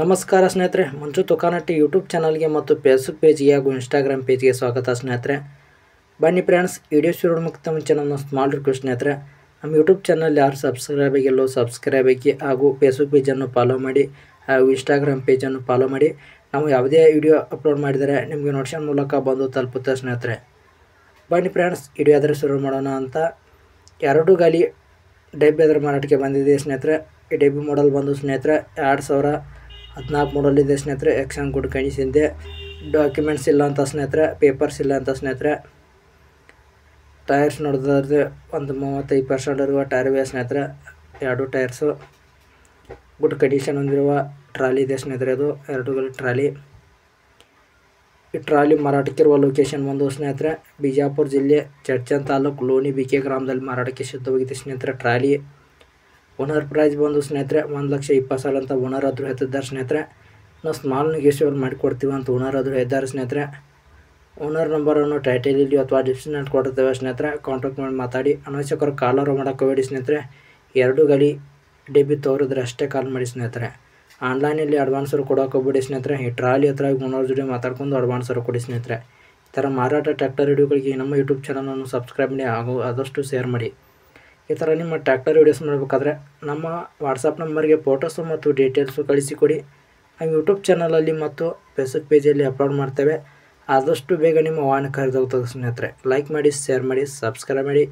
ನಮಸ್ಕಾರ ಸ್ನೇಹಿತರೆ, ಮಂಜು ತುಕಾನಟ್ಟಿ ಯೂಟ್ಯೂಬ್ ಚಾನಲ್ಗೆ ಮತ್ತು ಫೇಸ್ಬುಕ್ ಪೇಜ್ಗೆ ಹಾಗೂ ಇನ್ಸ್ಟಾಗ್ರಾಮ್ ಪೇಜ್ಗೆ ಸ್ವಾಗತ ಸ್ನೇಹಿತರೆ. ಬನ್ನಿ ಫ್ರೆಂಡ್ಸ್, ವಿಡಿಯೋ ಶುರು ಮುಕ್ತ ಮುಂಚೆ ನನ್ನ ಸ್ಮಾಲ್ ರಿಕ್ವೆಸ್ಟ್ ಸ್ನೇಹಿತರೆ, ನಮ್ಮ ಯೂಟ್ಯೂಬ್ ಚಾನಲ್ ಯಾರು ಸಬ್ಸ್ಕ್ರೈಬ್ ಆಗಿಲ್ಲೋ ಸಬ್ಸ್ಕ್ರೈಬ್ ಆಗಿ ಹಾಗೂ ಫೇಸ್ಬುಕ್ ಪೇಜನ್ನು ಫಾಲೋ ಮಾಡಿ ಹಾಗೂ ಇನ್ಸ್ಟಾಗ್ರಾಮ್ ಪೇಜನ್ನು ಫಾಲೋ ಮಾಡಿ. ನಾವು ಯಾವುದೇ ವಿಡಿಯೋ ಅಪ್ಲೋಡ್ ಮಾಡಿದರೆ ನಿಮಗೆ ನೋಟಿಫಿಕೇಶನ್ ಮೂಲಕ ಬಂದು ತಲುಪುತ್ತೆ ಸ್ನೇಹಿತರೆ. ಬನ್ನಿ ಫ್ರೆಂಡ್ಸ್, ವಿಡಿಯೋ ಆದರೆ ಶುರು ಮಾಡೋಣ ಅಂತ. 2 ಗಾಲಿ ಡಬ್ಬಿ ಅದರ ಮಾರಾಟಕ್ಕೆ ಬಂದಿದೆ ಸ್ನೇಹಿತರೆ. ಈ ಡಬ್ಬಿ ಮಾಡಲ್ ಬಂದು ಸ್ನೇಹಿತರೆ 2014 ಮಾಡಲ್ ಇದೆ ಸ್ನೇಹಿತರೆ. ಎಕ್ಷನ್ ಗುಡ್ ಕಂಡೀಷನ್ ಇದೆ. ಡಾಕ್ಯುಮೆಂಟ್ಸ್ ಇಲ್ಲ ಅಂತ ಸ್ನೇಹಿತರೆ, ಪೇಪರ್ಸ್ ಇಲ್ಲ ಅಂತ ಸ್ನೇಹಿತರೆ. ಟೈರ್ಸ್ ನೋಡಿದ್ರೆ ಒಂದು 35% ಇರುವ ಟೈರ್ ಇವೆ ಸ್ನೇಹಿತರೆ. 2 ಟೈರ್ಸು ಗುಡ್ ಕಂಡೀಷನ್ ಹೊಂದಿರುವ ಟ್ರಾಲಿ ಇದೆ ಸ್ನೇಹಿತರೆ. ಅದು 2 ಗಾಲಿ ಟ್ರಾಲಿ. ಈ ಟ್ರಾಲಿ ಮಾರಾಟಕ್ಕಿರುವ ಲೊಕೇಶನ್ ಬಂದು ಸ್ನೇಹಿತರೆ ಬಿಜಾಪುರ ಜಿಲ್ಲೆ ಚಡ್ಚನ್ ತಾಲೂಕು ಲೋಣಿ ಬಿಕೆ ಗ್ರಾಮದಲ್ಲಿ ಮಾರಾಟಕ್ಕೆ ಸಿದ್ಧವಾಗಿದೆ ಸ್ನೇಹಿತರೆ ಟ್ರಾಲಿ. ಓನರ್ ಪ್ರೈಸ್ ಬಂದು ಸ್ನೇಹಿತರೆ 1,20,000 ಅಂತ ಓನರ್ ಆದರೂ ಹೇಳ್ತಿದ್ದಾರೆ ಸ್ನೇಹಿತರೆ. ನಾವು ಸ್ಮಾಲ್ ನೆಗೋಷಿಯೇಬಲ್ ಮಾಡಿಕೊಡ್ತೀವಿ ಅಂತ ಓನರ್ ಆದರೂ ಹೇಳಿದ್ದಾರೆ ಸ್ನೇಹಿತರೆ. ಓನರ್ ನಂಬರನ್ನು ಟೈಟಲಲ್ಲಿ ಅಥವಾ ಡಿಸ್ಕ್ರಿಪ್ಷನ್ ಕೊಡ್ತೇವೆ ಸ್ನೇಹಿತರೆ. ಕಾಂಟ್ಯಾಕ್ಟ್ ಮಾಡಿ ಮಾತಾಡಿ. ಅನವಶ್ಯಕರು ಕಾಲರ್ ಮಾಡೋಕ್ಕೋಬೇಡಿ ಸ್ನೇಹಿತರೆ. 2 ಗಾಲಿ ಡಬ್ಬಿ ತೋರಿದ್ರೆ ಅಷ್ಟೇ ಕಾಲ್ ಮಾಡಿ ಸ್ನೇಹಿತರೆ. ಆನ್ಲೈನಲ್ಲಿ ಅಡ್ವಾನ್ಸರು ಕೊಡೋಕ್ಕೋಗ್ಬೇಡಿ ಸ್ನೇಹಿತರೆ. ಈ ಟ್ರಾಲಿ ಹತ್ರ ಓನರ್ ಜೊತೆ ಮಾತಾಡ್ಕೊಂಡು ಅಡ್ವಾನ್ಸರು ಕೊಡಿ ಸ್ನೇಹಿತರೆ. ಈ ಥರ ಮಾರಾಟ ಟ್ರ್ಯಾಕ್ಟರ್ ವಿಡಿಯೋಗಳಿಗೆ ನಮ್ಮ ಯೂಟ್ಯೂಬ್ ಚಾನಲನ್ನು ಸಬ್ಸ್ಕ್ರೈಬ್ ಮಾಡಿ ಹಾಗೂ ಆದಷ್ಟು ಶೇರ್ ಮಾಡಿ. ಈ ಥರ ನಿಮ್ಮ ಟ್ರ್ಯಾಕ್ಟರ್ ವೀಡಿಯೋಸ್ ಮಾಡಬೇಕಾದ್ರೆ ನಮ್ಮ ವಾಟ್ಸಪ್ ನಂಬರ್ಗೆ ಫೋಟೋಸು ಮತ್ತು ಡೀಟೇಲ್ಸು ಕಳಿಸಿಕೊಡಿ. ನಮ್ಮ ಯೂಟ್ಯೂಬ್ ಚಾನಲಲ್ಲಿ ಮತ್ತು ಫೇಸ್ಬುಕ್ ಪೇಜಲ್ಲಿ ಅಪ್ಲೋಡ್ ಮಾಡ್ತೇವೆ. ಆದಷ್ಟು ಬೇಗ ನಿಮ್ಮ ವಾಹನ ಖರೀದಾಗುತ್ತದೆ ಸ್ನೇಹಿತರೆ. ಲೈಕ್ ಮಾಡಿ, ಶೇರ್ ಮಾಡಿ, ಸಬ್ಸ್ಕ್ರೈಬ್ ಮಾಡಿ.